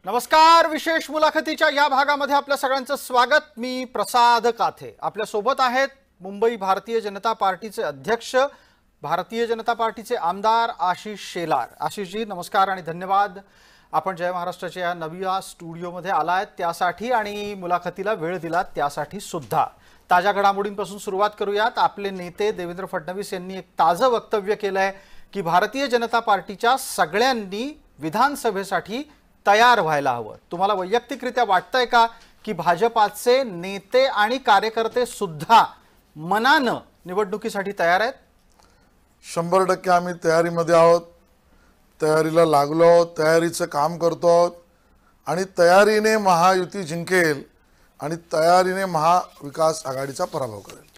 नमस्कार. विशेष मुलाखतीच्या या भागामध्ये आपल्या सगळ्यांचं स्वागत. मी प्रसाद काथे. आपल्या सोबत आहेत मुंबई भारतीय जनता पार्टीचे अध्यक्ष, भारतीय जनता पार्टीचे आमदार आशिष शेलार. आशिषजी नमस्कार आणि धन्यवाद. आपण जय महाराष्ट्राच्या या नव्या स्टुडिओमध्ये आलात त्यासाठी आणि मुलाखतीला वेळ दिलात त्यासाठी सुद्धा. ताज्या घडामोडींपासून सुरुवात करूयात. आपले नेते देवेंद्र फडणवीस यांनी एक ताजं वक्तव्य केलंय की भारतीय जनता पार्टीच्या सगळ्यांनी विधानसभेसाठी तयार व्हायला हवं. तुम्हाला वैयक्तिकरित्या वाटतंय का की भाजपाचे नेते आणि कार्यकर्ते सुद्धा मनानं निवडणुकीसाठी तयार आहेत? 100% आम्ही तयारीमध्ये आहोत. तयारीला लागलो आहोत, तयारीचं काम करतो आहोत आणि तयारीने महायुती जिंकेल आणि तयारीने महाविकास आघाडीचा पराभव करेल.